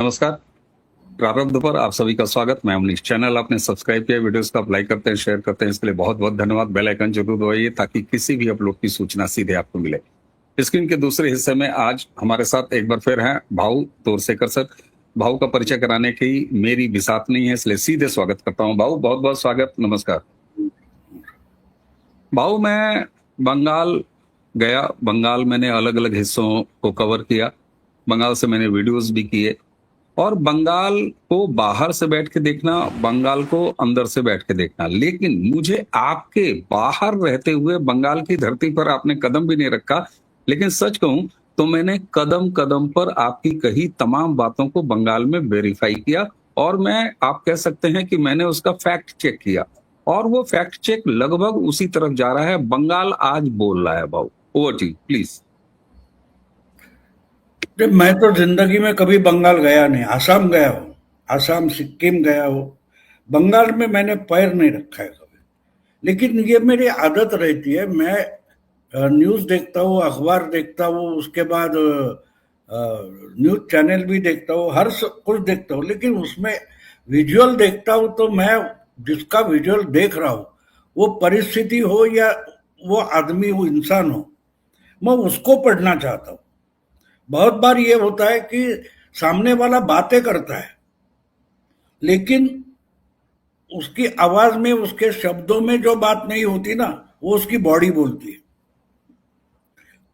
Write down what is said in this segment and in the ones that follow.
नमस्कार। प्रारब्ध पर आप सभी का स्वागत। मैं अमनीश। चैनल आपने सब्सक्राइब किया, वीडियोस को आप लाइक करते हैं, शेयर करते हैं, इसके लिए बहुत बहुत धन्यवाद। बेल आइकन जरूर दबाइए ताकि किसी भी अपलोड की सूचना सीधे आपको मिले। स्क्रीन के दूसरे हिस्से में आज हमारे साथ एक बार फिर हैं भाऊ तोरसेकर सर। भाऊ का परिचय कराने की मेरी बिसात नहीं है, इसलिए सीधे स्वागत करता हूँ। भाऊ बहुत बहुत स्वागत, नमस्कार। भाऊ मैं बंगाल गया, बंगाल मैंने अलग अलग हिस्सों को कवर किया, बंगाल से मैंने वीडियोस भी किए, और बंगाल को बाहर से बैठ के देखना, बंगाल को अंदर से बैठ के देखना। लेकिन मुझे आपके बाहर रहते हुए बंगाल की धरती पर आपने कदम भी नहीं रखा, लेकिन सच कहूं तो मैंने कदम कदम पर आपकी कही तमाम बातों को बंगाल में वेरीफाई किया, और मैं आप कह सकते हैं कि मैंने उसका फैक्ट चेक किया, और वो फैक्ट चेक लगभग उसी तरफ जा रहा है। बंगाल आज बोल रहा है। भाऊ ओवर टू यू प्लीज। मैं तो जिंदगी में कभी बंगाल गया नहीं। आसाम गया हूँ, आसाम सिक्किम गया हूँ, बंगाल में मैंने पैर नहीं रखा है कभी। लेकिन ये मेरी आदत रहती है, मैं न्यूज़ देखता हूँ, अखबार देखता हूँ, उसके बाद न्यूज़ चैनल भी देखता हूँ, कुछ देखता हूँ, लेकिन उसमें विजुअल देखता हूँ तो मैं जिसका विजुअल देख रहा हूँ, वो परिस्थिति हो या वो आदमी हो, इंसान हो, मैं उसको पढ़ना चाहता हूँ। बहुत बार ये होता है कि सामने वाला बातें करता है, लेकिन उसकी आवाज में, उसके शब्दों में जो बात नहीं होती ना, वो उसकी बॉडी बोलती है,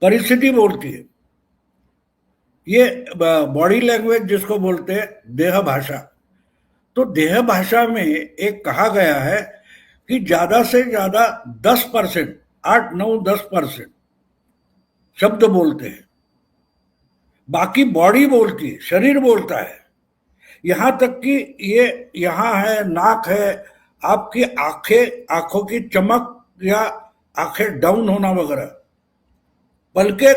परिस्थिति बोलती है। ये बॉडी लैंग्वेज जिसको बोलते हैं देह भाषा। तो देह भाषा में एक कहा गया है कि ज्यादा से ज्यादा 10%, 8, 9, 10% शब्द बोलते हैं, बाकी बॉडी बोलती है, शरीर बोलता है। यहां तक कि ये यहाँ है, नाक है, आपकी आंखें, आंखों की चमक या आंखें डाउन होना वगैरह, पलके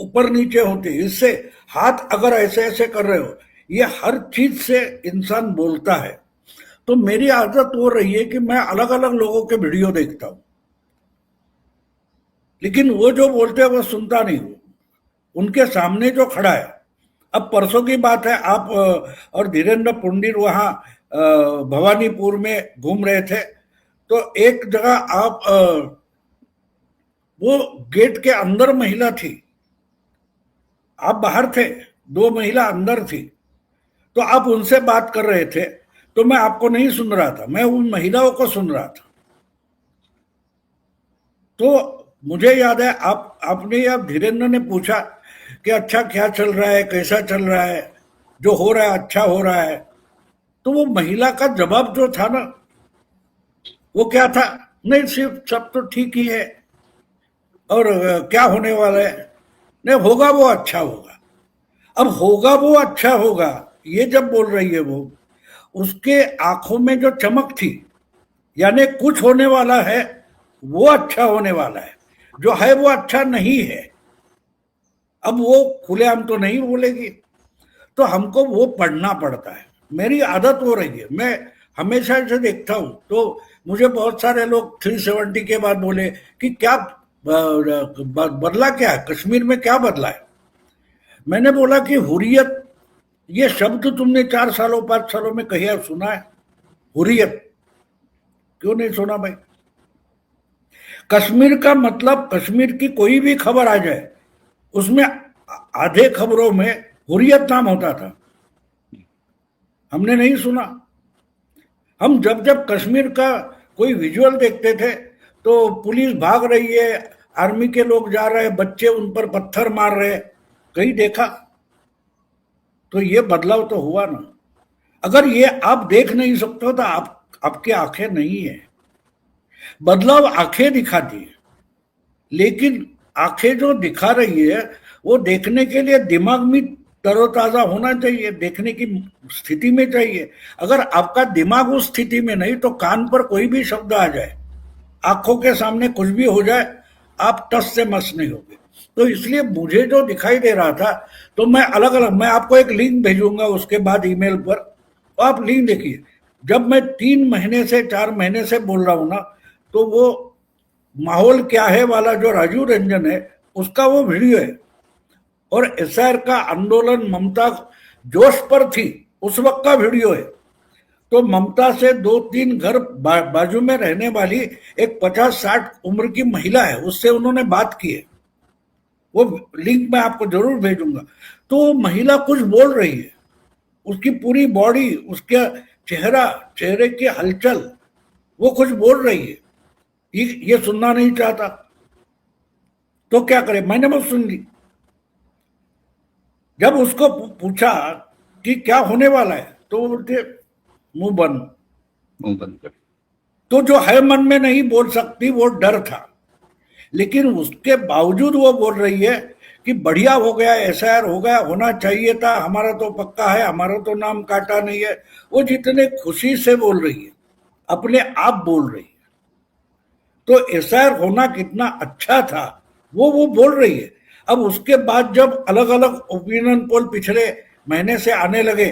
ऊपर नीचे होती है, इससे हाथ अगर ऐसे ऐसे कर रहे हो, ये हर चीज से इंसान बोलता है। तो मेरी आदत वो रही है कि मैं अलग अलग लोगों के वीडियो देखता हूं, लेकिन वो जो बोलते हैं वो सुनता नहीं हूं, उनके सामने जो खड़ा है। अब परसों की बात है, आप और धीरेन्द्र पुंडीर वहां भवानीपुर में घूम रहे थे, तो एक जगह आप वो गेट के अंदर महिला थी, आप बाहर थे, दो महिला अंदर थी, तो आप उनसे बात कर रहे थे, तो मैं आपको नहीं सुन रहा था, मैं उन महिलाओं को सुन रहा था। तो मुझे याद है आपने या धीरेन्द्र ने पूछा कि अच्छा क्या चल रहा है, कैसा चल रहा है, जो हो रहा है अच्छा हो रहा है। तो वो महिला का जवाब जो था ना, वो क्या था, नहीं सिर्फ सब तो ठीक ही है, और क्या होने वाला है, नहीं होगा वो अच्छा होगा। अब होगा वो अच्छा होगा, ये जब बोल रही है वो, उसके आंखों में जो चमक थी, यानी कुछ होने वाला है, वो अच्छा होने वाला है, जो है वो अच्छा नहीं है। अब वो खुलेआम तो नहीं बोलेगी, तो हमको वो पढ़ना पड़ता है। मेरी आदत हो रही है, मैं हमेशा से देखता हूं। तो मुझे बहुत सारे लोग 370 के बाद बोले कि क्या बदला, क्या है कश्मीर में, क्या बदला है। मैंने बोला कि हुर्रियत, ये शब्द तुमने 4 सालों 5 सालों में कहीं सुना है? हुर्रियत क्यों नहीं सुना भाई? कश्मीर का मतलब, कश्मीर की कोई भी खबर आ जाए, उसमें आधे खबरों में हुर्रियत नाम होता था, हमने नहीं सुना। हम जब जब कश्मीर का कोई विजुअल देखते थे तो पुलिस भाग रही है, आर्मी के लोग जा रहे हैं, बच्चे उन पर पत्थर मार रहे हैं, कहीं देखा? तो ये बदलाव तो हुआ ना। अगर ये आप देख नहीं सकते हो तो आपकी आंखें नहीं है। बदलाव आंखें दिखाती है, लेकिन आंखें जो दिखा रही है वो देखने के लिए दिमाग में तरोताजा होना चाहिए, देखने की स्थिति में चाहिए। अगर आपका दिमाग उस स्थिति में नहीं, तो कान पर कोई भी शब्द आ जाए, आंखों के सामने कुछ भी हो जाए, आप टस से मस नहीं होगे। तो इसलिए मुझे जो दिखाई दे रहा था, तो मैं अलग अलग, मैं आपको एक लिंक भेजूंगा उसके बाद ईमेल पर, तो आप लिंक देखिए। जब मैं 3 महीने से 4 महीने से बोल रहा हूं ना, तो वो माहौल क्या है वाला जो राजीव रंजन है, उसका वो वीडियो है। और एसआर का आंदोलन, ममता जोश पर थी, उस वक्त का वीडियो है। तो ममता से 2-3 घर बाजू में रहने वाली एक 50-60 उम्र की महिला है, उससे उन्होंने बात की है, वो लिंक मैं आपको जरूर भेजूंगा। तो वो महिला कुछ बोल रही है, उसकी पूरी बॉडी, उसका चेहरा, चेहरे की हलचल, वो कुछ बोल रही है। ये सुनना नहीं चाहता तो क्या करे, मैंने बस सुन ली। जब उसको पूछा कि क्या होने वाला है, तो वो बोलते मुंह बंद। मुंह बंद कर। तो जो है मन में नहीं बोल सकती, वो डर था, लेकिन उसके बावजूद वो बोल रही है कि बढ़िया हो गया, एसआईआर हो गया, होना चाहिए था, हमारा तो पक्का है, हमारा तो नाम काटा नहीं है। वो जितने खुशी से बोल रही है, अपने आप बोल रही है, तो एसआईआर होना कितना अच्छा था वो बोल रही है। अब उसके बाद जब अलग अलग ओपिनियन पोल पिछले महीने से आने लगे,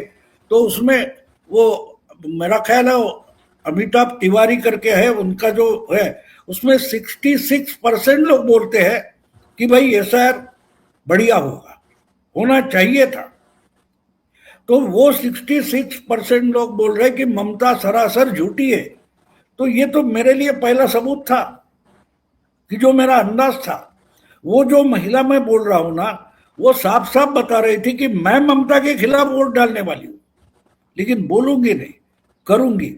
तो उसमें वो मेरा ख्याल है अमिताभ तिवारी करके है, उनका जो है उसमें 66% लोग बोलते हैं कि भाई एसआईआर बढ़िया होगा, होना चाहिए था। तो वो 66% लोग बोल रहे कि ममता सरासर झूठी है। तो ये तो मेरे लिए पहला सबूत था कि जो मेरा अंदाज था, वो जो महिला मैं बोल रहा हूं ना, वो साफ साफ बता रही थी कि मैं ममता के खिलाफ वोट डालने वाली हूं, लेकिन बोलूंगी नहीं, करूंगी।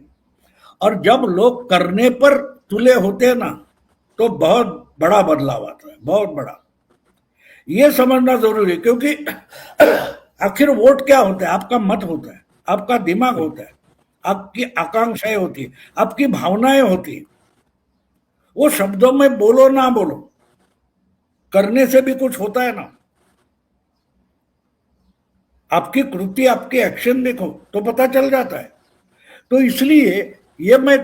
और जब लोग करने पर तुले होते हैं ना, तो बहुत बड़ा बदलाव आता है, बहुत बड़ा। ये समझना जरूरी है, क्योंकि आखिर वोट क्या होता है? आपका मत होता है, आपका दिमाग होता है, आपकी आकांक्षाएं होती है, आपकी भावनाएं होती है। वो शब्दों में बोलो ना बोलो, करने से भी कुछ होता है ना। आपकी कृति, आपके एक्शन देखो तो पता चल जाता है। तो इसलिए ये मैं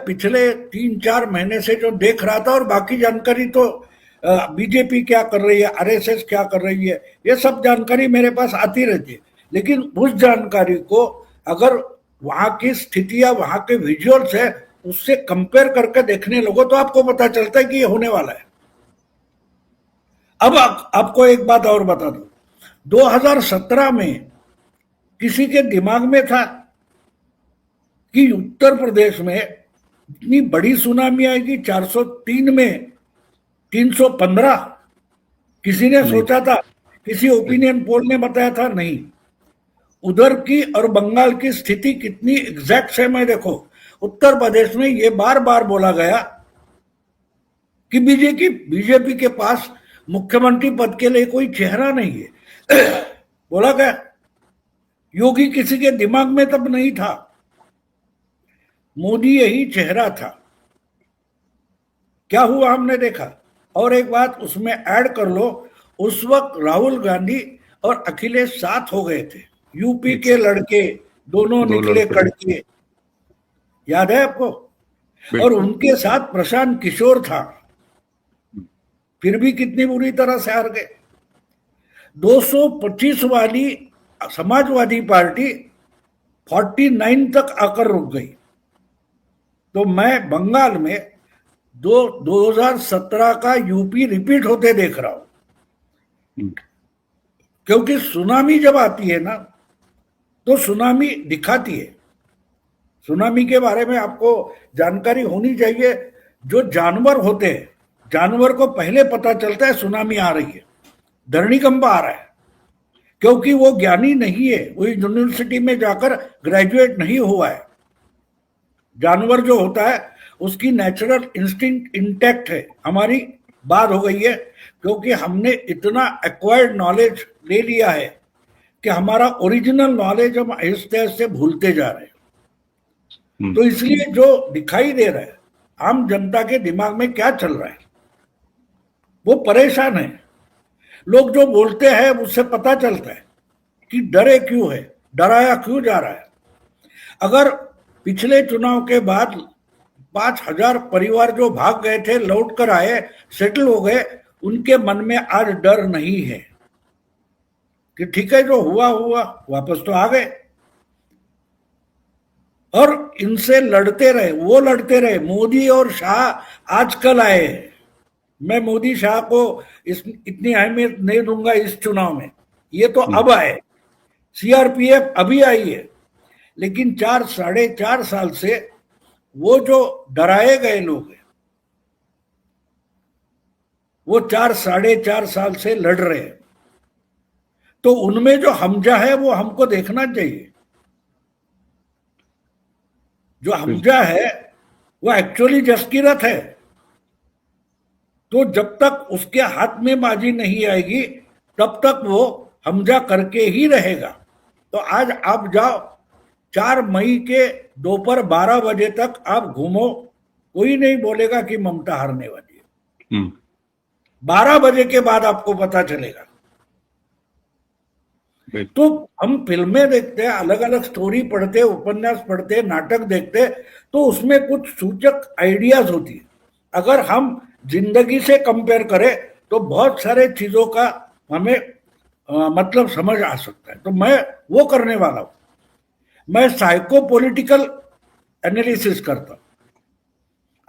पिछले 3-4 महीने से जो देख रहा था, और बाकी जानकारी तो बीजेपी क्या कर रही है, आरएसएस क्या कर रही है, ये सब जानकारी मेरे पास आती रहती है। लेकिन उस जानकारी को अगर वहां की स्थिति या वहां के विजुअल्स है उससे कंपेयर करके देखने लगो, तो आपको पता चलता है कि ये होने वाला है। अब आपको एक बात और बता दूं, 2017 में किसी के दिमाग में था कि उत्तर प्रदेश में इतनी बड़ी सुनामी आएगी? 403 में 315, किसी ने सोचा था? किसी ओपिनियन पोल ने बताया था? नहीं। उधर की और बंगाल की स्थिति कितनी एग्जैक्ट है, मैं देखो, उत्तर प्रदेश में ये बार बार बोला गया कि बीजेपी के पास मुख्यमंत्री पद के लिए कोई चेहरा नहीं है। बोला गया, योगी किसी के दिमाग में तब नहीं था, मोदी यही चेहरा था। क्या हुआ हमने देखा। और एक बात उसमें ऐड कर लो, उस वक्त राहुल गांधी और अखिलेश साथ हो गए थे, यूपी के लड़के, दोनों निकले कड़के, याद है आपको? और उनके साथ प्रशांत किशोर था, फिर भी कितनी बुरी तरह से हार गए। 225 वाली समाजवादी पार्टी 49 तक आकर रुक गई। तो मैं बंगाल में 2017 का यूपी रिपीट होते देख रहा हूं, क्योंकि सुनामी जब आती है ना, तो सुनामी दिखाती है। सुनामी के बारे में आपको जानकारी होनी चाहिए। जो जानवर होते हैं, जानवर को पहले पता चलता है सुनामी आ रही है, धरणीकंप आ रहा है, क्योंकि वो ज्ञानी नहीं है, वो यूनिवर्सिटी में जाकर ग्रेजुएट नहीं हुआ है। जानवर जो होता है उसकी नेचुरल इंस्टिंक्ट इंटैक्ट है, हमारी बात हो गई है, क्योंकि हमने इतना एक्वायर्ड नॉलेज ले लिया है कि हमारा ओरिजिनल नॉलेज हम आहिस्ते आहिस्ते भूलते जा रहे हैं। तो इसलिए जो दिखाई दे रहा है, आम जनता के दिमाग में क्या चल रहा है, वो परेशान है। लोग जो बोलते हैं उससे पता चलता है कि डरे क्यों है, डराया क्यों जा रहा है। अगर पिछले चुनाव के बाद 5,000 परिवार जो भाग गए थे, लौट कर आए, सेटल हो गए, उनके मन में आज डर नहीं है कि ठीक है जो हुआ हुआ, वापस तो आ गए। और इनसे लड़ते रहे, वो लड़ते रहे। मोदी और शाह आजकल आए हैं, मैं मोदी शाह को इतनी अहमियत नहीं दूंगा इस चुनाव में, ये तो अब आए। सीआरपीएफ अभी आई है, लेकिन 4 साढ़े 4 साल से वो जो डराए गए लोग हैं, वो 4 साढ़े 4 साल से लड़ रहे हैं। तो उनमें जो हमजा है वो हमको देखना चाहिए। जो हमजा है वो एक्चुअली जसकीरत है। तो जब तक उसके हाथ में बाजी नहीं आएगी तब तक वो हमजा करके ही रहेगा। तो आज आप जाओ, 4 मई के दोपहर 12 बजे तक आप घूमो, कोई नहीं बोलेगा कि ममता हारने वाली है। 12 बजे के बाद आपको पता चलेगा। तो हम फिल्में देखते हैं, अलग अलग स्टोरी पढ़ते, उपन्यास पढ़ते, नाटक देखते, तो उसमें कुछ सूचक आइडियाज होती है। अगर हम जिंदगी से कंपेयर करें तो बहुत सारे चीजों का हमें मतलब समझ आ सकता है। तो मैं वो करने वाला हूं। मैं साइको पॉलिटिकल एनालिसिस करता हूं।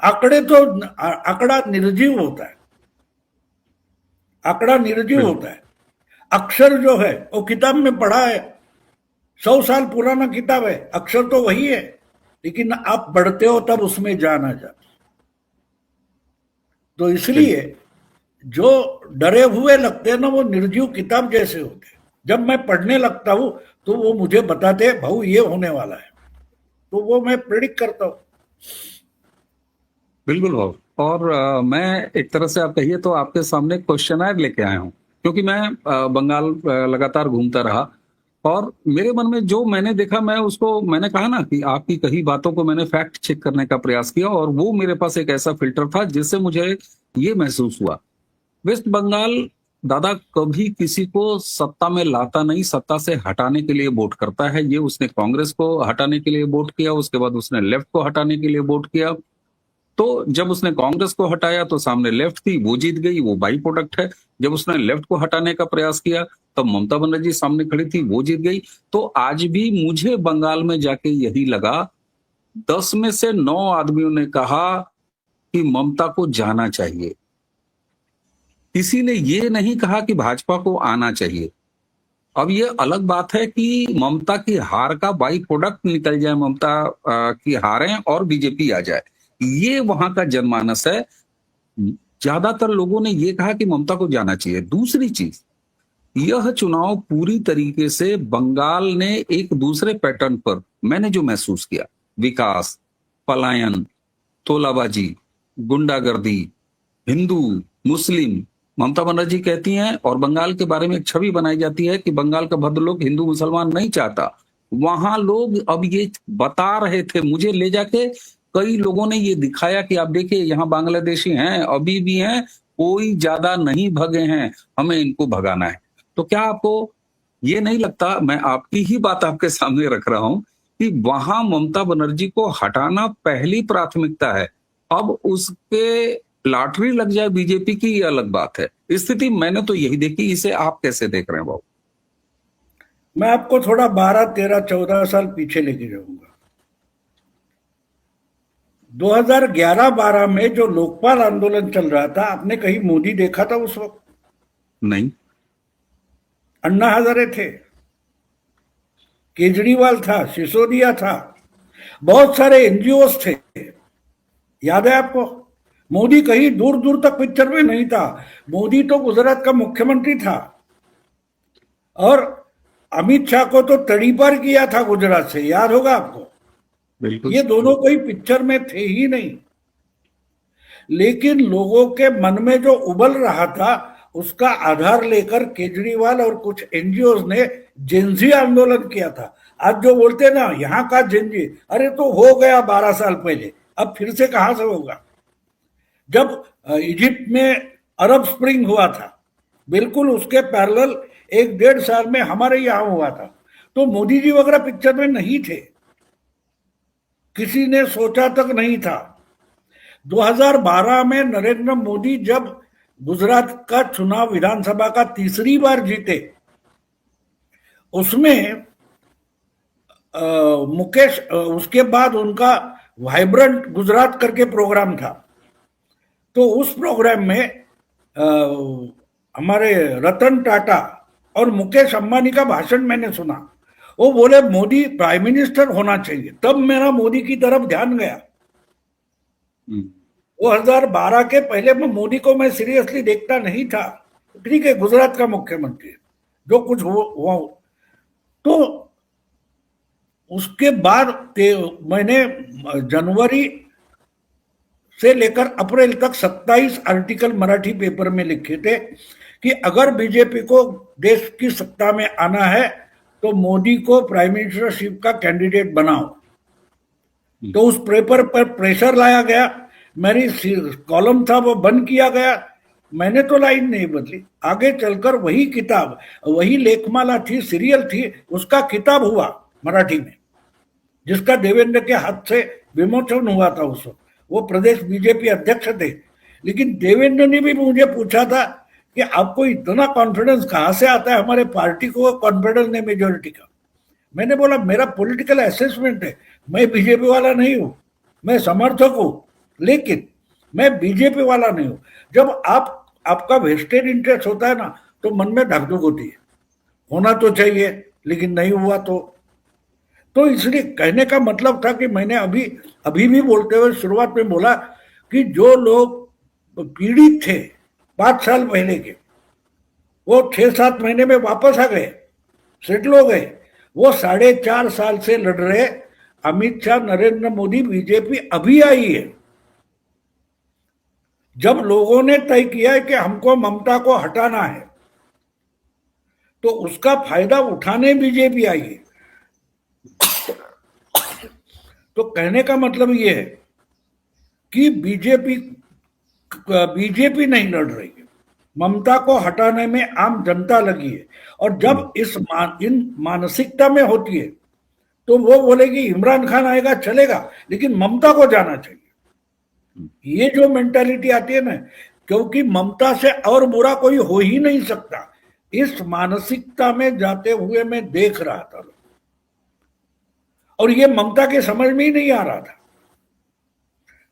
आंकड़ा निर्जीव होता है। आंकड़ा निर्जीव होता है। अक्षर जो है वो किताब में पढ़ा है, 100 साल पुराना किताब है, अक्षर तो वही है, लेकिन आप पढ़ते हो तब उसमें जान आ जाता। तो इसलिए जो डरे हुए लगते हैं ना, वो निर्जीव किताब जैसे होते हैं। जब मैं पढ़ने लगता हूं तो वो मुझे बताते हैं भाऊ ये होने वाला है, तो वो मैं प्रेडिक्ट करता हूं। बिल्कुल भाव। और मैं एक तरह से आप कहिए तो आपके सामने क्वेश्चनर लेके आया हूँ, क्योंकि मैं बंगाल लगातार घूमता रहा और मेरे मन में जो मैंने देखा, मैंने कहा ना कि आपकी कही बातों को मैंने फैक्ट चेक करने का प्रयास किया, और वो मेरे पास एक ऐसा फिल्टर था जिससे मुझे ये महसूस हुआ, वेस्ट बंगाल दादा कभी किसी को सत्ता में लाता नहीं, सत्ता से हटाने के लिए वोट करता है। ये उसने कांग्रेस को हटाने के लिए वोट किया, उसके बाद उसने लेफ्ट को हटाने के लिए वोट किया। तो जब उसने कांग्रेस को हटाया तो सामने लेफ्ट थी, वो जीत गई, वो बाई प्रोडक्ट है। जब उसने लेफ्ट को हटाने का प्रयास किया तब ममता बनर्जी सामने खड़ी थी, वो जीत गई। तो आज भी मुझे बंगाल में जाके यही लगा, 10 में से 9 आदमियों ने कहा कि ममता को जाना चाहिए। किसी ने ये नहीं कहा कि भाजपा को आना चाहिए। अब ये अलग बात है कि ममता की हार का बाई प्रोडक्ट निकल जाए, ममता की हारें और बीजेपी आ जाए, ये वहां का जनमानस है। ज्यादातर लोगों ने ये कहा कि ममता को जाना चाहिए। दूसरी चीज, यह चुनाव पूरी तरीके से बंगाल ने एक दूसरे पैटर्न पर, मैंने जो महसूस किया, विकास, पलायन, तोलाबाजी, गुंडागर्दी, हिंदू, मुस्लिम, ममता बनर्जी कहती हैं और बंगाल के बारे में एक छवि बनाई जाती है कि बंगाल का भद्रलोक हिंदू मुसलमान नहीं चाहता। वहां लोग अब ये बता रहे थे, मुझे ले जाके कई लोगों ने ये दिखाया कि आप देखिए यहाँ बांग्लादेशी हैं, अभी भी हैं, कोई ज्यादा नहीं भगे हैं, हमें इनको भगाना है। तो क्या आपको ये नहीं लगता, मैं आपकी ही बात आपके सामने रख रहा हूं, कि वहां ममता बनर्जी को हटाना पहली प्राथमिकता है, अब उसके लॉटरी लग जाए बीजेपी की, ये अलग बात है। स्थिति मैंने तो यही देखी, इसे आप कैसे देख रहे हैं बाबू? मैं आपको थोड़ा 12, 13, 14 साल पीछे लेके जाऊंगा। 2011-12 में जो लोकपाल आंदोलन चल रहा था, आपने कहीं मोदी देखा था उस वक्त? नहीं। अन्ना हजारे थे, केजरीवाल था, सिसोदिया था, बहुत सारे एनजीओ थे, याद है आपको? मोदी कहीं दूर दूर तक पिक्चर में नहीं था। मोदी तो गुजरात का मुख्यमंत्री था, और अमित शाह को तो तड़ीपार किया था गुजरात से, याद होगा आपको? बिल्कुल। ये दोनों कोई पिक्चर में थे ही नहीं। लेकिन लोगों के मन में जो उबल रहा था उसका आधार लेकर केजरीवाल और कुछ एनजीओ ने जेंजी आंदोलन किया था। आज जो बोलते ना यहाँ का जेंजी, अरे तो हो गया 12 साल पहले, अब फिर से कहां से होगा? जब इजिप्ट में अरब स्प्रिंग हुआ था, बिल्कुल उसके पैरेलल 1-1.5 साल में हमारे यहां हुआ था। तो मोदी जी वगैरह पिक्चर में नहीं थे, किसी ने सोचा तक नहीं था। 2012 में नरेंद्र मोदी जब गुजरात का चुनाव विधानसभा का तीसरी बार जीते, उसमें मुकेश, उसके बाद उनका वाइब्रेंट गुजरात करके प्रोग्राम था। तो उस प्रोग्राम में हमारे रतन टाटा और मुकेश अंबानी का भाषण मैंने सुना। वो बोले मोदी प्राइम मिनिस्टर होना चाहिए, तब मेरा मोदी की तरफ ध्यान गया। हम्म, 2012 के पहले मैं मोदी को मैं सीरियसली देखता नहीं था। ठीक है, गुजरात का मुख्यमंत्री, जो कुछ हुआ तो उसके बाद मैंने जनवरी से लेकर अप्रैल तक 27 आर्टिकल मराठी पेपर में लिखे थे कि अगर बीजेपी को देश की सत्ता में आना है तो मोदी को प्राइम मिनिस्टरशिप का कैंडिडेट बनाओ। तो उस पेपर पर प्रेशर लाया गया, मेरी कॉलम था वो बंद किया गया। मैंने तो लाइन नहीं बदली, आगे चलकर वही किताब, वही लेखमाला थी, सीरियल थी, उसका किताब हुआ मराठी में, जिसका देवेंद्र के हाथ से विमोचन हुआ था। उस वक्त वो प्रदेश बीजेपी अध्यक्ष थे, लेकिन देवेंद्र ने भी मुझे पूछा था कि आपको इतना कॉन्फिडेंस कहां से आता है, हमारे पार्टी को कॉन्फिडेंस नहीं मेजोरिटी का। मैंने बोला मेरा पॉलिटिकल असेसमेंट है, मैं बीजेपी वाला नहीं हूं, मैं समर्थक हूं, लेकिन मैं बीजेपी वाला नहीं हूं। जब आपका वेस्टेड इंटरेस्ट होता है ना, तो मन में धकधक होती है, होना तो चाहिए लेकिन नहीं हुआ तो इसलिए कहने का मतलब था कि मैंने अभी भी बोलते हुए शुरुआत में बोला कि जो लोग पीड़ित थे 5 साल पहले के, वो 6-7 महीने में वापस आ गए, सेटल हो गए। वो 4.5 साल से लड़ रहे अमित शाह, नरेंद्र मोदी, बीजेपी अभी आई है। जब लोगों ने तय किया है कि हमको ममता को हटाना है, तो उसका फायदा उठाने बीजेपी आई है। तो कहने का मतलब ये है कि बीजेपी नहीं लड़ रही है, ममता को हटाने में आम जनता लगी है। और जब इन मानसिकता में होती है तो वो बोलेगी इमरान खान आएगा चलेगा, लेकिन ममता को जाना चाहिए। ये जो मेंटालिटी आती है ना, क्योंकि ममता से और बुरा कोई हो ही नहीं सकता, इस मानसिकता में जाते हुए मैं देख रहा था। और ये ममता के समझ में ही नहीं आ रहा था,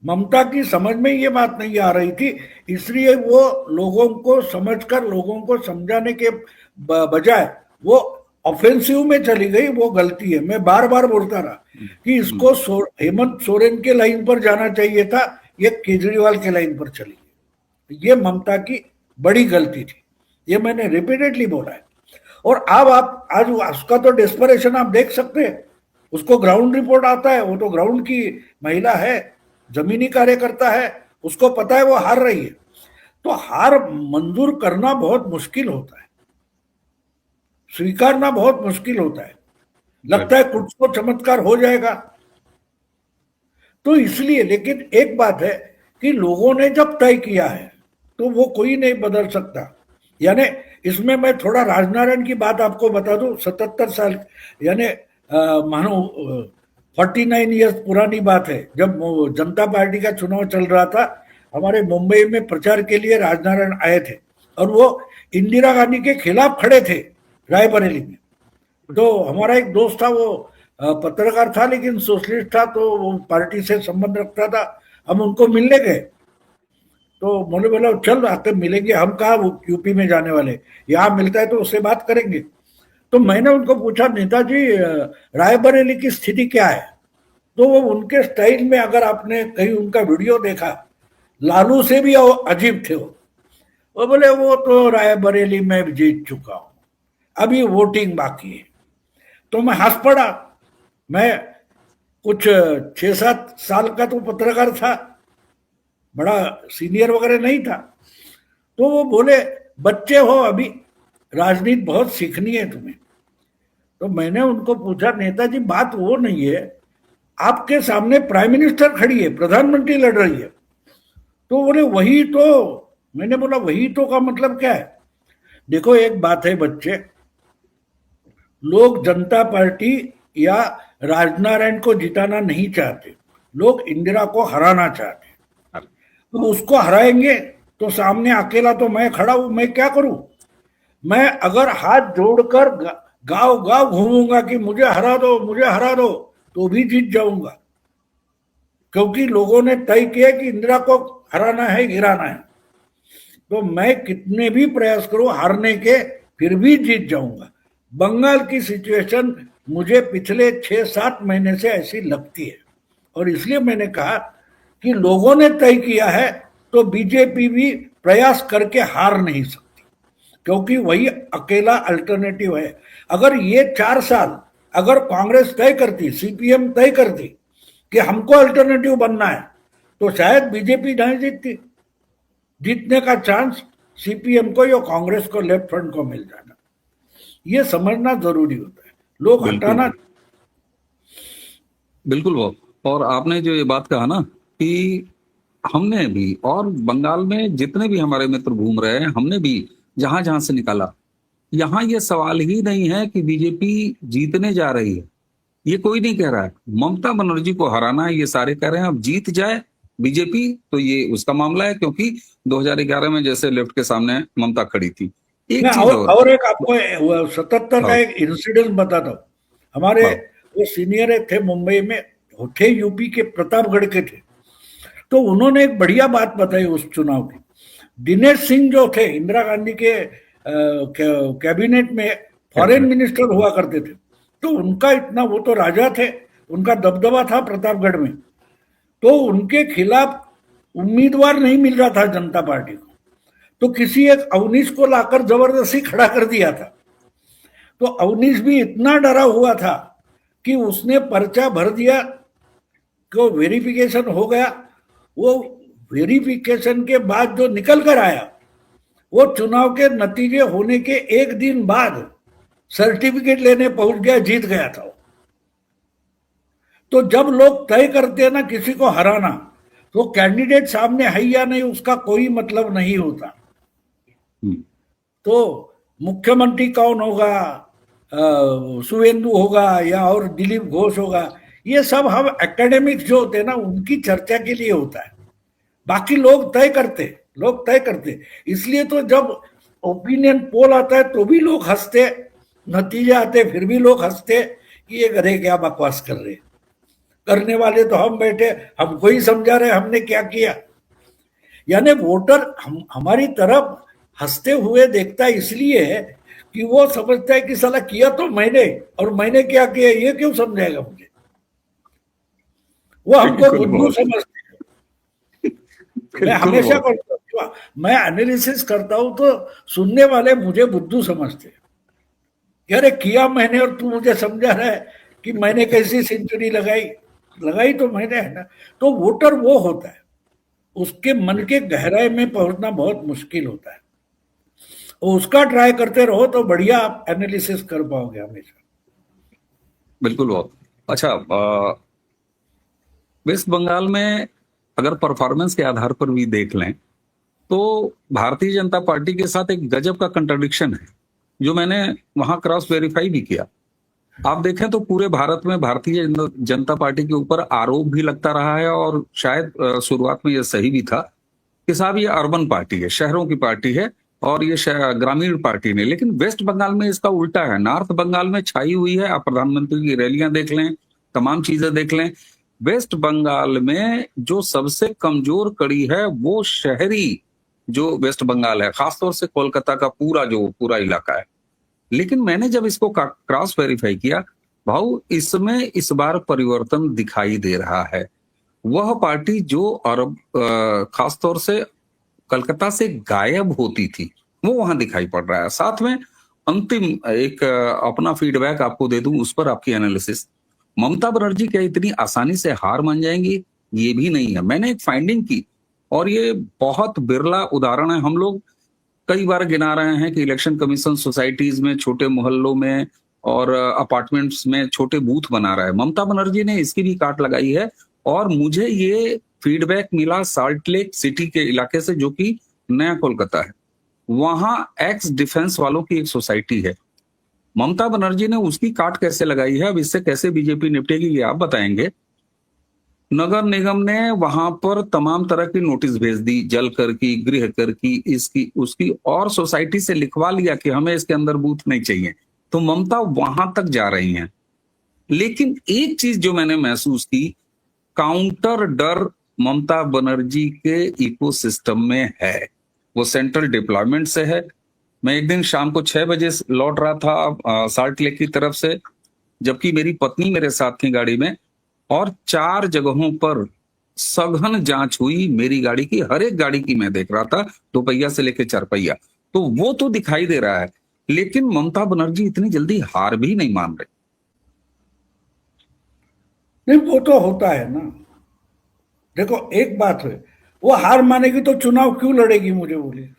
ममता की समझ में ये बात नहीं आ रही थी, इसलिए वो लोगों को समझकर, लोगों को समझाने के बजाय वो ऑफेंसिव में चली गई। वो गलती है, मैं बार बार बोलता रहा कि इसको हेमंत सोरेन के लाइन पर जाना चाहिए था, ये केजरीवाल के लाइन पर चली गई। ये ममता की बड़ी गलती थी, ये मैंने रिपीटेडली बोला है। और अब आप आज उसका तो डेस्परेशन आप देख सकते हैं, उसको ग्राउंड रिपोर्ट आता है, वो तो ग्राउंड की महिला है, जमीनी कार्यकर्ता है, उसको पता है वो हार रही है। तो हार मंजूर करना बहुत मुश्किल होता है, स्वीकारना बहुत मुश्किल होता है, लगता है कुछ तो चमत्कार हो जाएगा। तो इसलिए, लेकिन एक बात है कि लोगों ने जब तय किया है तो वो कोई नहीं बदल सकता। यानी इसमें मैं थोड़ा राजनारायण की बात आपको बता दूं, 77 साल यानी मानो 49 ईयर्स पुरानी बात है। जब जनता पार्टी का चुनाव चल रहा था, हमारे मुंबई में प्रचार के लिए राजनारायण आए थे और वो इंदिरा गांधी के खिलाफ खड़े थे रायबरेली में। तो हमारा एक दोस्त था, वो पत्रकार था लेकिन सोशलिस्ट था, तो वो पार्टी से संबंध रखता था। हम उनको मिलने गए तो बोले बोला चल आते मिलेंगे, हम कहा यूपी में जाने वाले, यहाँ मिलता है तो उससे बात करेंगे। तो मैंने उनको पूछा नेताजी रायबरेली की स्थिति क्या है? तो वो उनके स्टाइल में, अगर आपने कहीं उनका वीडियो देखा, लालू से भी अजीब थे वो बोले वो तो रायबरेली में जीत चुका हूं, अभी वोटिंग बाकी है। तो मैं हंस पड़ा। मैं कुछ 6-7 साल का तो पत्रकार था, बड़ा सीनियर वगैरह नहीं था। तो वो बोले बच्चे हो अभी, राजनीति बहुत सीखनी है तुम्हें। तो मैंने उनको पूछा नेताजी बात वो नहीं है, आपके सामने प्राइम मिनिस्टर खड़ी है, प्रधानमंत्री लड़ रही है। तो बोले वही तो। मैंने बोला वही तो का मतलब क्या है? देखो एक बात है बच्चे, लोग जनता पार्टी या राजनारायण को जिताना नहीं चाहते, लोग इंदिरा को हराना चाहते। तो उसको हराएंगे तो सामने अकेला तो मैं खड़ा हूं, मैं क्या करूं? मैं अगर हाथ जोड़कर गांव गांव घूमूंगा कि मुझे हरा दो, मुझे हरा दो, तो भी जीत जाऊंगा, क्योंकि लोगों ने तय किया कि इंदिरा को हराना है, गिराना है। तो मैं कितने भी प्रयास करूं हारने के, फिर भी जीत जाऊंगा। बंगाल की सिचुएशन मुझे पिछले 6-7 महीने से ऐसी लगती है। और इसलिए मैंने कहा कि लोगों ने तय किया है तो बीजेपी भी प्रयास करके हार नहीं सकती, क्योंकि वही अकेला अल्टरनेटिव है। अगर ये 4 साल अगर कांग्रेस तय करती, सीपीएम तय करती कि हमको अल्टरनेटिव बनना है, तो शायद बीजेपी नहीं जीतती। जीतने का चांस सीपीएम को या कांग्रेस को, लेफ्ट फ्रंट को मिल जाना। ये समझना जरूरी होता है। लोग बिल्कुल हटाना। बिल्कुल वो। और आपने जो ये बात कहा ना कि हमने भी, और बंगाल में जितने भी हमारे मित्र घूम रहे हैं, हमने भी जहां जहां से निकाला, यहाँ ये सवाल ही नहीं है कि बीजेपी जीतने जा रही है। ये कोई नहीं कह रहा है ममता बनर्जी को हराना है, ये सारे कह रहे हैं अब जीत जाए बीजेपी तो ये उसका मामला है, क्योंकि 2011 में जैसे लेफ्ट के सामने ममता खड़ी थी। मैं एक चीज और एक आपको 77 का हाँ एक इंसिडेंट बताता हूँ। हमारे हाँ वो सीनियर थे मुंबई में, थे यूपी के, प्रतापगढ़ के थे। तो उन्होंने एक बढ़िया बात बताई उस चुनाव की। दिनेश सिंह जो थे, इंदिरा गांधी के कैबिनेट में फॉरेन मिनिस्टर हुआ करते थे, तो उनका इतना, वो तो राजा थे, उनका दबदबा था प्रतापगढ़ में। तो उनके खिलाफ उम्मीदवार नहीं मिल रहा था जनता पार्टी को, तो किसी एक अवनीश को लाकर जबरदस्ती खड़ा कर दिया था। तो अवनीश भी इतना डरा हुआ था कि उसने पर्चा भर दिया, को वेरिफिकेशन हो गया। वो वेरिफिकेशन के बाद जो निकल कर आया, वो चुनाव के नतीजे होने के एक दिन बाद सर्टिफिकेट लेने पहुंच गया, जीत गया था। तो जब लोग तय करते हैं ना किसी को हराना, तो कैंडिडेट सामने है या नहीं उसका कोई मतलब नहीं होता। तो मुख्यमंत्री कौन होगा, सुवेंदु होगा या और दिलीप घोष होगा, ये सब हम एकेडमिक्स जो होते हैं ना उनकी चर्चा के लिए होता है। बाकी लोग तय करते। इसलिए तो जब ओपिनियन पोल आता है तो भी लोग हंसते, नतीजे आते फिर भी लोग हंसते कि ये गधे क्या बकवास कर रहे। करने वाले तो हम बैठे, हमको ही समझा रहे हमने क्या किया। यानी वोटर हमारी तरफ हंसते हुए देखता है, इसलिए कि वो समझता है कि साला किया तो मैंने, और मैंने क्या किया ये क्यों समझाएगा मुझे। वो हमको बुद्धू समझते हैं। मैं हमेशा करता हूँ, मैं एनालिसिस करता हूं तो सुनने वाले मुझे बुद्धू समझते हैं कि अरे किया मैंने और तू मुझे समझा रहा है कि मैंने कैसी सेंचुरी लगाई तो मैंने, है ना। तो वोटर वो होता है, उसके मन के गहराई में पहुंचना बहुत मुश्किल होता है। उसका ट्राई करते रहो तो बढ़िया आप एनालिसिस कर पाओगे हमेशा। बिल्कुल बहुत अच्छा। वेस्ट बंगाल में अगर परफॉर्मेंस के आधार पर भी देख लें तो भारतीय जनता पार्टी के साथ एक गजब का कंट्राडिक्शन है, जो मैंने वहां क्रॉस वेरीफाई भी किया। आप देखें तो पूरे भारत में भारतीय जनता पार्टी के ऊपर आरोप भी लगता रहा है, और शायद शुरुआत में यह सही भी था कि साहब ये अर्बन पार्टी है, शहरों की पार्टी है, और ये ग्रामीण पार्टी नहीं। लेकिन वेस्ट बंगाल में इसका उल्टा है, नॉर्थ बंगाल में छाई हुई है। आप प्रधानमंत्री की रैलियां देख लें, तमाम चीजें देख लें। वेस्ट बंगाल में जो सबसे कमजोर कड़ी है वो शहरी जो वेस्ट बंगाल है, खासतौर से कोलकाता का पूरा इलाका है। लेकिन मैंने जब इसको क्रॉस वेरीफाई किया, भाऊ इसमें इस बार परिवर्तन दिखाई दे रहा है। वह पार्टी जो अरब खासतौर से कलकत्ता से गायब होती थी, वो वहां दिखाई पड़ रहा है। साथ में अंतिम एक अपना फीडबैक आपको दे दूं, उस पर आपकी एनालिसिस। ममता बनर्जी क्या इतनी आसानी से हार मान जाएंगी? ये भी नहीं है। मैंने एक फाइंडिंग की, और ये बहुत बिरला उदाहरण है। हम लोग कई बार गिना रहे हैं कि इलेक्शन कमीशन सोसाइटीज में, छोटे मोहल्लों में और अपार्टमेंट्स में छोटे बूथ बना रहा है। ममता बनर्जी ने इसकी भी काट लगाई है। और मुझे ये फीडबैक मिला साल्ट लेक सिटी के इलाके से, जो कि नया कोलकाता है। वहां एक्स डिफेंस वालों की एक सोसाइटी है। ममता बनर्जी ने उसकी काट कैसे लगाई है, अब इससे कैसे बीजेपी निपटेगी ये आप बताएंगे। नगर निगम ने वहां पर तमाम तरह की नोटिस भेज दी, जल कर की, गृह कर की, इसकी उसकी, और सोसाइटी से लिखवा लिया कि हमें इसके अंदर बूथ नहीं चाहिए। तो ममता वहां तक जा रही हैं। लेकिन एक चीज जो मैंने महसूस की, काउंटर डर ममता बनर्जी के इकोसिस्टम में है। वो सेंट्रल डिप्लॉयमेंट से है। मैं एक दिन शाम को 6 बजे लौट रहा था साल्ट लेक की तरफ से, जबकि मेरी पत्नी मेरे साथ थी गाड़ी में, और 4 जगहों पर सघन जांच हुई मेरी गाड़ी की, हर एक गाड़ी की मैं देख रहा था, 2 पहिया से लेकर 4 पहिया। तो वो तो दिखाई दे रहा है, लेकिन ममता बनर्जी इतनी जल्दी हार भी नहीं मान रही। नहीं, वो तो होता है ना। देखो, एक बात है, वो हार मानेगी तो चुनाव क्यों लड़ेगी, मुझे बोलिए।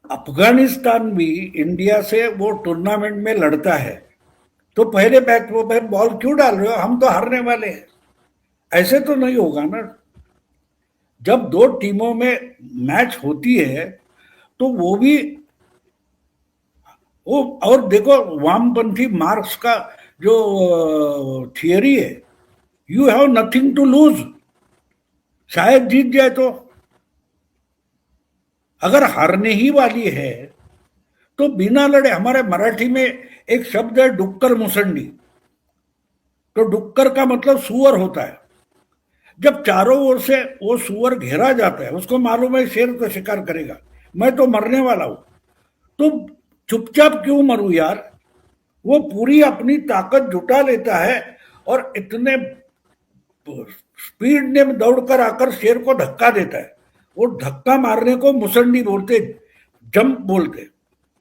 अफगानिस्तान भी इंडिया से वो टूर्नामेंट में लड़ता है, तो पहले बैट वो बॉल क्यों डाल रहे हो, हम तो हारने वाले हैं। ऐसे तो नहीं होगा ना। जब दो टीमों में मैच होती है तो वो भी वो, और देखो वामपंथी मार्क्स का जो थियरी है, you have nothing to lose. शायद जीत जाए तो, अगर हारने ही वाली है तो बिना लड़े। हमारे मराठी में एक शब्द है डुक्कर मुसंडी। तो डुक्कर का मतलब सुअर होता है। जब चारों ओर से वो सुअर घेरा जाता है, उसको मालूम है शेर तो शिकार करेगा, मैं तो मरने वाला हूं, तो चुपचाप क्यों मरूं यार। वो पूरी अपनी ताकत जुटा लेता है और इतने स्पीड में दौड़कर आकर शेर को धक्का देता है। वो धक्का मारने को मुसंडी बोलते, जंप बोलते,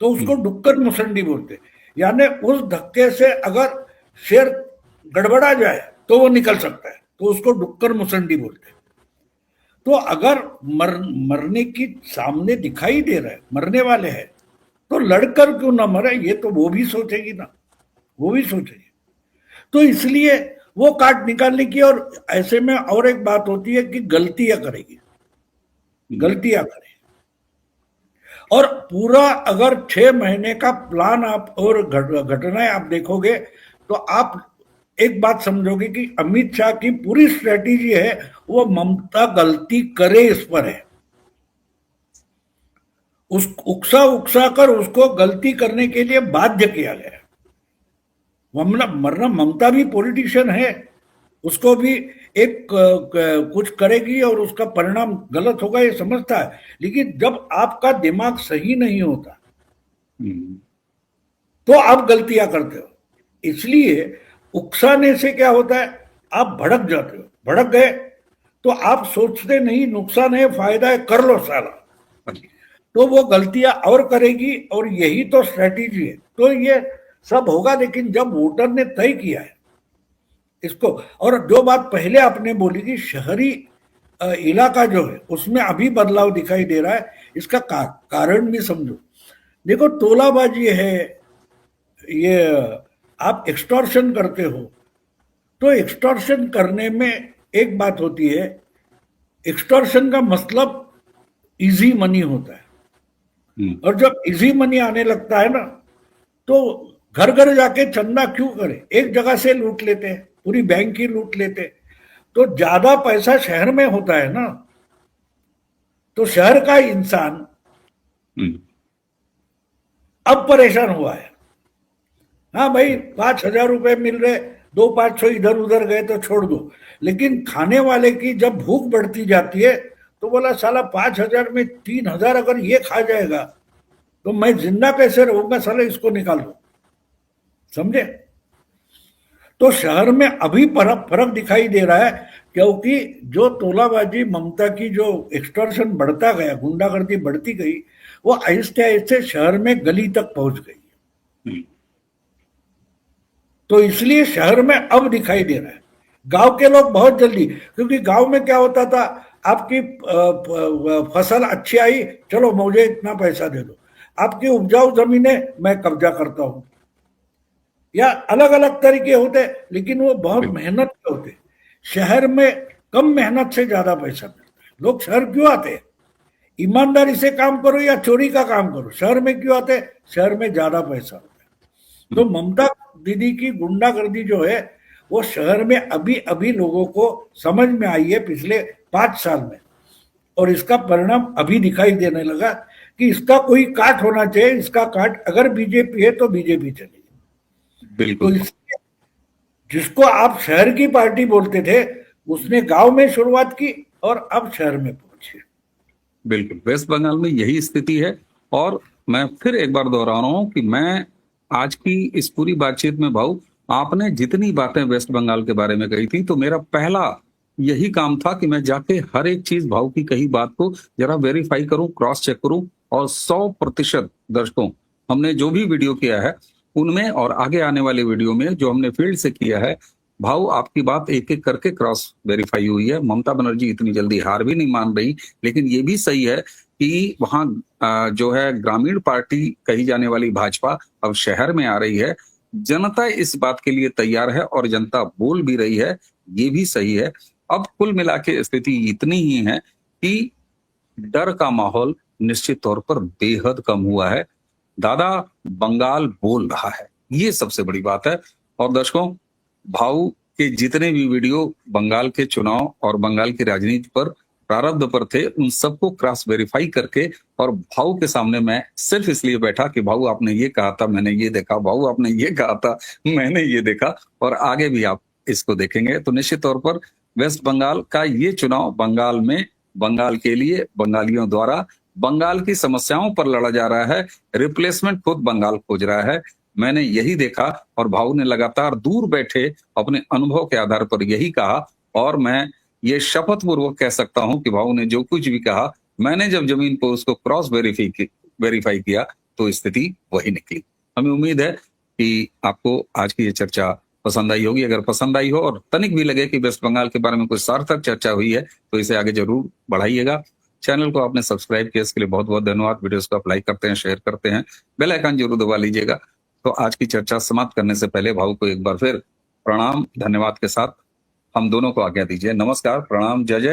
तो उसको डुक्कर मुसंडी बोलते। यानी उस धक्के से अगर शेर गड़बड़ा जाए तो वो निकल सकता है, तो उसको डुक्कर मुसंडी बोलते। तो अगर मरने की सामने दिखाई दे रहा है, मरने वाले हैं, तो लड़कर क्यों ना मरे, ये तो वो भी सोचेगी ना, वो भी सोचेगी। तो इसलिए वो काट निकालने की। और ऐसे में और एक बात होती है कि गलतियां करेगी, गलतियां करेगी। और पूरा अगर 6 महीने का प्लान आप और घटनाएं आप देखोगे तो आप एक बात समझोगे कि अमित शाह की पूरी स्ट्रेटेजी है वो ममता गलती करे इस पर है। उस उकसा उकसा कर उसको गलती करने के लिए बाध्य किया गया। मरना ममता भी पॉलिटिशियन है, उसको भी एक कुछ करेगी और उसका परिणाम गलत होगा ये समझता है। लेकिन जब आपका दिमाग सही नहीं होता तो आप गलतियां करते हो। इसलिए उकसाने से क्या होता है, आप भड़क जाते हो। भड़क गए तो आप सोचते नहीं नुकसान है फायदा है, कर लो सारा, तो वो गलतियां और करेगी। और यही तो स्ट्रेटेजी है। तो ये सब होगा। लेकिन जब वोटर ने तय किया है इसको, और जो बात पहले आपने बोली कि शहरी इलाका जो है उसमें अभी बदलाव दिखाई दे रहा है, इसका कारण भी समझो। देखो, तोलाबाजी है, ये आप एक्सटॉर्शन करते हो, तो एक्सटॉर्शन करने में एक बात होती है, एक्सटॉर्शन का मतलब इजी मनी होता है। और जब इजी मनी आने लगता है ना, तो घर घर जाके चंदा क्यों करे, एक जगह से लूट लेते हैं, पूरी बैंक ही लूट लेते। तो ज्यादा पैसा शहर में होता है ना, तो शहर का इंसान अब परेशान हुआ है। हाँ भाई, 5,000 रुपए मिल रहे, 2-500 इधर उधर गए तो छोड़ दो, लेकिन खाने वाले की जब भूख बढ़ती जाती है तो बोला साला 5,000 में 3,000 अगर ये खा जाएगा तो मैं जिंदा कैसे रहूंगा, साला इसको निकाल दो। समझे? तो शहर में अभी फर्क दिखाई दे रहा है, क्योंकि जो तोलाबाजी, ममता की जो एक्सटॉर्शन बढ़ता गया, गुंडागर्दी बढ़ती गई, वो आहिस्ते आहिस्ते शहर में गली तक पहुंच गई। तो इसलिए शहर में अब दिखाई दे रहा है। गांव के लोग बहुत जल्दी, क्योंकि गांव में क्या होता था, आपकी फसल अच्छी आई, चलो मुझे इतना पैसा दे दो, आपकी उपजाऊ जमीनें मैं कब्जा करता हूं, या अलग अलग तरीके होते, लेकिन वो बहुत मेहनत के होते। शहर में कम मेहनत से ज्यादा पैसा मिलता है। लोग शहर क्यों आते हैं? ईमानदारी से काम करो या चोरी का काम करो, शहर में क्यों आते? शहर में ज्यादा पैसा होता है। तो ममता दीदी की गुंडागर्दी जो है वो शहर में अभी अभी लोगों को समझ में आई है, पिछले 5 साल में। और इसका परिणाम अभी दिखाई देने लगा कि इसका कोई काट होना चाहिए। इसका काट अगर बीजेपी है तो बीजेपी चलेगी। बिल्कुल। तो जिसको आप शहर की पार्टी बोलते थे, उसने गांव में शुरुआत की और अब शहर में पहुंची। बिल्कुल, वेस्ट बंगाल में यही स्थिति है। और मैं फिर एक बार दोहरा रहा हूं कि मैं आज की इस पूरी बातचीत में भाऊ आपने जितनी बातें वेस्ट बंगाल के बारे में कही थी, तो मेरा पहला यही काम था कि मैं जाके हर एक चीज भाऊ की कही बात को जरा वेरीफाई करूं, क्रॉस चेक करूं, और 100% दर्शकों, हमने जो भी वीडियो किया है उनमें और आगे आने वाले वीडियो में जो हमने फील्ड से किया है, भाऊ आपकी बात एक एक करके क्रॉस वेरीफाई हुई है। ममता बनर्जी इतनी जल्दी हार भी नहीं मान रही, लेकिन ये भी सही है कि वहां जो है ग्रामीण पार्टी कही जाने वाली भाजपा अब शहर में आ रही है। जनता इस बात के लिए तैयार है और जनता बोल भी रही है, ये भी सही है। अब कुल मिला के स्थिति इतनी ही है कि डर का माहौल निश्चित तौर पर बेहद कम हुआ है। दादा बंगाल बोल रहा है, ये सबसे बड़ी बात है। और दर्शकों, भाऊ के जितने भी वीडियो बंगाल के चुनाव और बंगाल की राजनीति पर प्रारब्ध पर थे, उन सबको क्रॉस वेरीफाई करके और भाऊ के सामने मैं सिर्फ इसलिए बैठा कि भाऊ आपने ये कहा था, मैंने ये देखा, भाऊ आपने ये कहा था, मैंने ये देखा, और आगे भी आप इसको देखेंगे। तो निश्चित तौर पर वेस्ट बंगाल का ये चुनाव बंगाल में बंगाल के लिए बंगालियों द्वारा बंगाल की समस्याओं पर लड़ा जा रहा है। रिप्लेसमेंट खुद बंगाल खोज रहा है, मैंने यही देखा। और भाऊ ने लगातार दूर बैठे अपने अनुभव के आधार पर यही कहा, और मैं ये शपथ पूर्वक कह सकता हूं कि भाऊ ने जो कुछ भी कहा, मैंने जब जमीन पर उसको क्रॉस वेरीफाई किया तो स्थिति वही निकली। हमें उम्मीद है कि आपको आज की ये चर्चा पसंद आई होगी। अगर पसंद आई हो और तनिक भी लगे कि वेस्ट बंगाल के बारे में कुछ सार्थक चर्चा हुई है, तो इसे आगे जरूर बढ़ाइएगा। चैनल को आपने सब्सक्राइब किया, इसके लिए बहुत बहुत धन्यवाद। वीडियोस को आप लाइक करते हैं, शेयर करते हैं, बेल आइकन जरूर दबा लीजिएगा। तो आज की चर्चा समाप्त करने से पहले भाऊ को एक बार फिर प्रणाम, धन्यवाद के साथ हम दोनों को आज्ञा दीजिए। नमस्कार, प्रणाम, जय जय।